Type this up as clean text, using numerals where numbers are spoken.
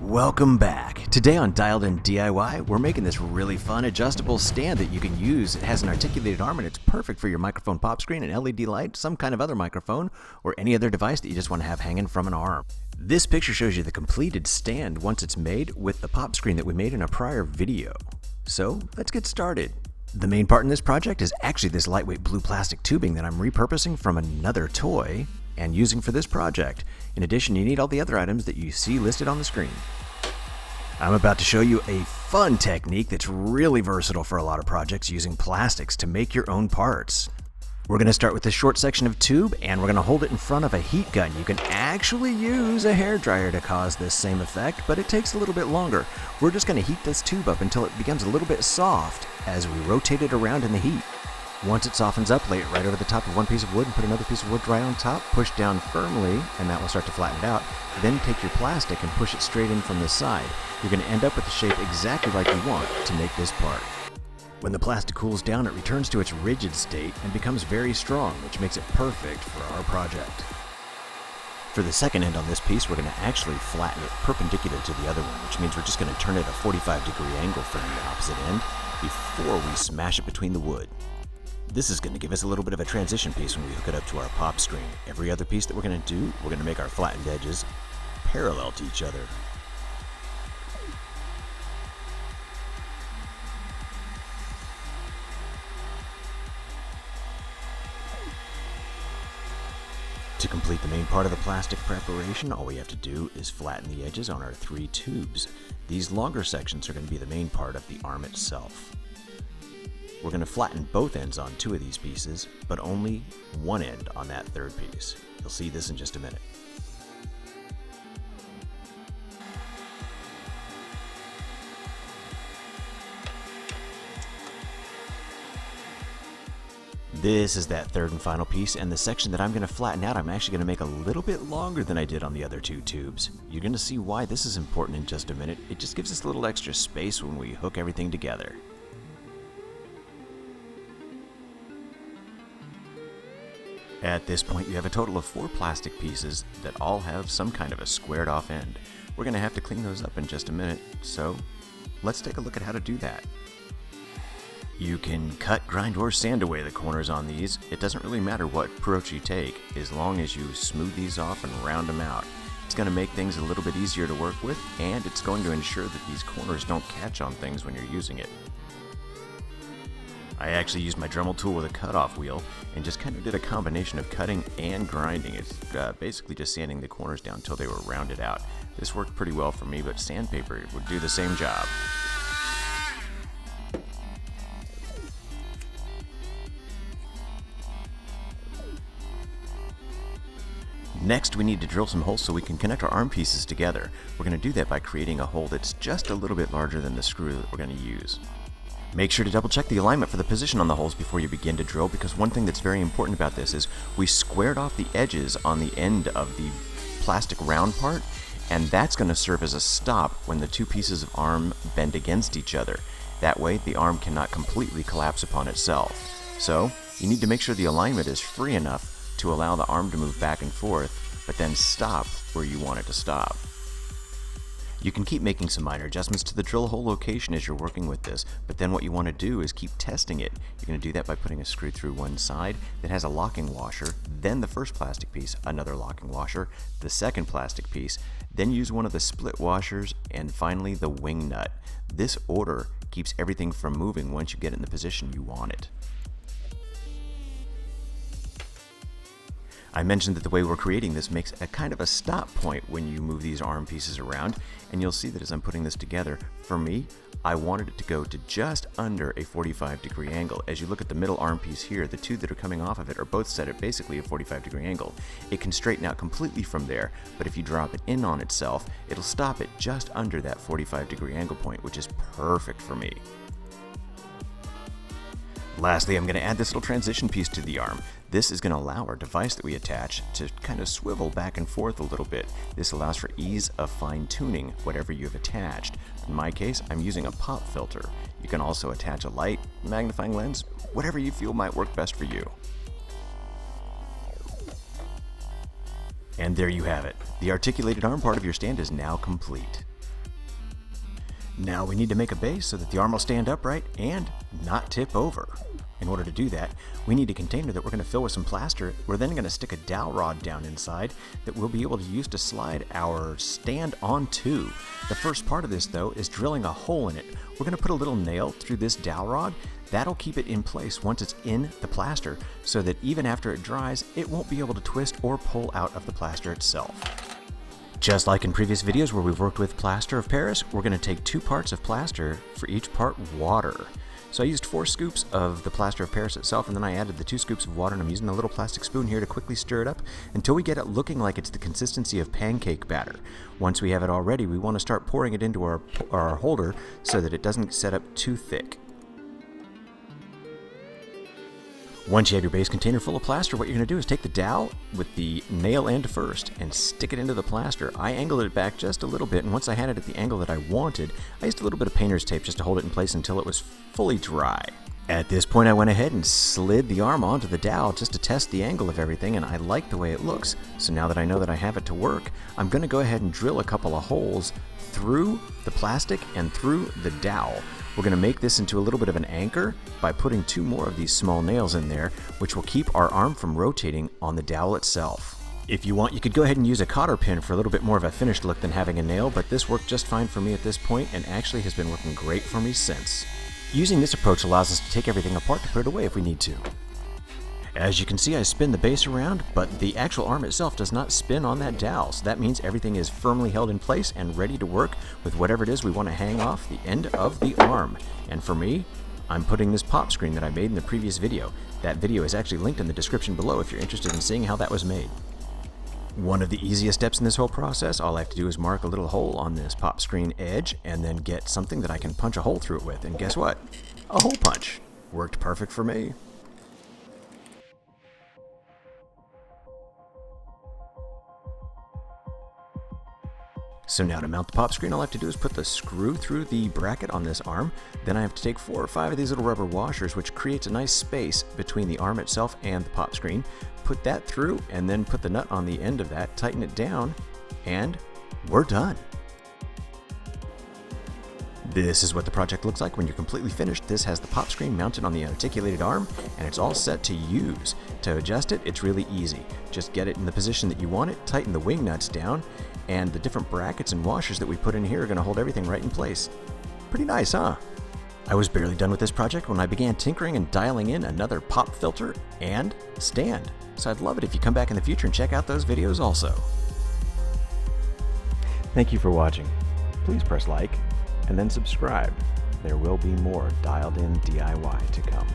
Welcome back. Today on Dialed In DIY, we're making this really fun adjustable stand that you can use. It has an articulated arm and it's perfect for your microphone pop screen, an LED light, some kind of other microphone, or any other device that you just want to have hanging from an arm. This picture shows you the completed stand once it's made with the pop screen that we made in a prior video. So let's get started. The main part in this project is actually this lightweight blue plastic tubing that I'm repurposing from another toy and using for this project. In addition, you need all the other items that you see listed on the screen. I'm about to show you a fun technique that's really versatile for a lot of projects using plastics to make your own parts. We're going to start with this short section of tube and we're going to hold it in front of a heat gun. You can actually use a hairdryer to cause this same effect, but it takes a little bit longer. We're just going to heat this tube up until it becomes a little bit soft as we rotate it around in the heat. Once it softens up, lay it right over the top of one piece of wood and put another piece of wood right on top, push down firmly, and that will start to flatten it out. Then take your plastic and push it straight in from the side. You're going to end up with the shape exactly like you want to make this part. When the plastic cools down, it returns to its rigid state and becomes very strong, which makes it perfect for our project. For the second end on this piece, we're going to actually flatten it perpendicular to the other one, which means we're just going to turn it a 45-degree angle from the opposite end before we smash it between the wood. This is going to give us a little bit of a transition piece when we hook it up to our pop screen. Every other piece that we're going to do, we're going to make our flattened edges parallel to each other. To complete the main part of the plastic preparation, all we have to do is flatten the edges on our 3 tubes. These longer sections are going to be the main part of the arm itself. We're going to flatten both ends on 2 of these pieces, but only one end on that third piece. You'll see this in just a minute. This is that third and final piece, and the section that I'm going to flatten out, I'm actually going to make a little bit longer than I did on the other 2 tubes. You're going to see why this is important in just a minute. It just gives us a little extra space when we hook everything together. At this point, you have a total of 4 plastic pieces that all have some kind of a squared off end. We're going to have to clean those up in just a minute, so let's take a look at how to do that. You can cut, grind, or sand away the corners on these. It doesn't really matter what approach you take, as long as you smooth these off and round them out. It's going to make things a little bit easier to work with, and it's going to ensure that these corners don't catch on things when you're using it. I actually used my Dremel tool with a cutoff wheel and just kind of did a combination of cutting and grinding. It's basically just sanding the corners down until they were rounded out. This worked pretty well for me, but sandpaper would do the same job. Next, we need to drill some holes so we can connect our arm pieces together. We're going to do that by creating a hole that's just a little bit larger than the screw that we're going to use. Make sure to double check the alignment for the position on the holes before you begin to drill, because one thing that's very important about this is we squared off the edges on the end of the plastic round part, and that's going to serve as a stop when the 2 pieces of arm bend against each other. That way the arm cannot completely collapse upon itself. So you need to make sure the alignment is free enough to allow the arm to move back and forth, but then stop where you want it to stop. You can keep making some minor adjustments to the drill hole location as you're working with this, but then what you want to do is keep testing it. You're going to do that by putting a screw through one side that has a locking washer, then the first plastic piece, another locking washer, the second plastic piece, then use one of the split washers, and finally the wing nut. This order keeps everything from moving once you get it in the position you want it. I mentioned that the way we're creating this makes a kind of a stop point when you move these arm pieces around, and you'll see that as I'm putting this together, for me, I wanted it to go to just under a 45-degree angle. As you look at the middle arm piece here, the 2 that are coming off of it are both set at basically a 45-degree angle. It can straighten out completely from there, but if you drop it in on itself, it'll stop it just under that 45-degree angle point, which is perfect for me. Lastly, I'm going to add this little transition piece to the arm. This is going to allow our device that we attach to kind of swivel back and forth a little bit. This allows for ease of fine-tuning whatever you have attached. In my case, I'm using a pop filter. You can also attach a light, magnifying lens, whatever you feel might work best for you. And there you have it. The articulated arm part of your stand is now complete. Now we need to make a base so that the arm will stand upright and not tip over. In order to do that, we need a container that we're going to fill with some plaster. We're then going to stick a dowel rod down inside that we'll be able to use to slide our stand onto. The first part of this, though, is drilling a hole in it. We're going to put a little nail through this dowel rod. That'll keep it in place once it's in the plaster, so that even after it dries, it won't be able to twist or pull out of the plaster itself. Just like in previous videos where we've worked with Plaster of Paris, we're going to take 2 parts of plaster, for each part water. So I used 4 scoops of the Plaster of Paris itself, and then I added the 2 scoops of water, and I'm using a little plastic spoon here to quickly stir it up until we get it looking like it's the consistency of pancake batter. Once we have it all ready, we want to start pouring it into our holder so that it doesn't set up too thick. Once you have your base container full of plaster, what you're going to do is take the dowel with the nail end first and stick it into the plaster. I angled it back just a little bit, and once I had it at the angle that I wanted, I used a little bit of painter's tape just to hold it in place until it was fully dry. At this point, I went ahead and slid the arm onto the dowel just to test the angle of everything, and I like the way it looks. So now that I know that I have it to work, I'm going to go ahead and drill a couple of holes through the plastic and through the dowel. We're going to make this into a little bit of an anchor by putting 2 more of these small nails in there, which will keep our arm from rotating on the dowel itself. If you want, you could go ahead and use a cotter pin for a little bit more of a finished look than having a nail, but this worked just fine for me at this point and actually has been working great for me since. Using this approach allows us to take everything apart to put it away if we need to. As you can see, I spin the base around, but the actual arm itself does not spin on that dowel, so that means everything is firmly held in place and ready to work with whatever it is we want to hang off the end of the arm. And for me, I'm putting this pop screen that I made in the previous video. That video is actually linked in the description below if you're interested in seeing how that was made. One of the easiest steps in this whole process, all I have to do is mark a little hole on this pop screen edge and then get something that I can punch a hole through it with, and guess what? A hole punch. Worked perfect for me. So now to mount the pop screen, all I have to do is put the screw through the bracket on this arm. Then I have to take 4 or 5 of these little rubber washers, which creates a nice space between the arm itself and the pop screen. Put that through and then put the nut on the end of that, tighten it down, and we're done. This is what the project looks like when you're completely finished. This has the pop screen mounted on the articulated arm, and it's all set to use. To adjust it, it's really easy. Just get it in the position that you want it, tighten the wing nuts down, and the different brackets and washers that we put in here are going to hold everything right in place. Pretty nice, huh? I was barely done with this project when I began tinkering and dialing in another pop filter and stand. So I'd love it if you come back in the future and check out those videos also. Thank you for watching. Please press like and then subscribe. There will be more dialed in DIY to come.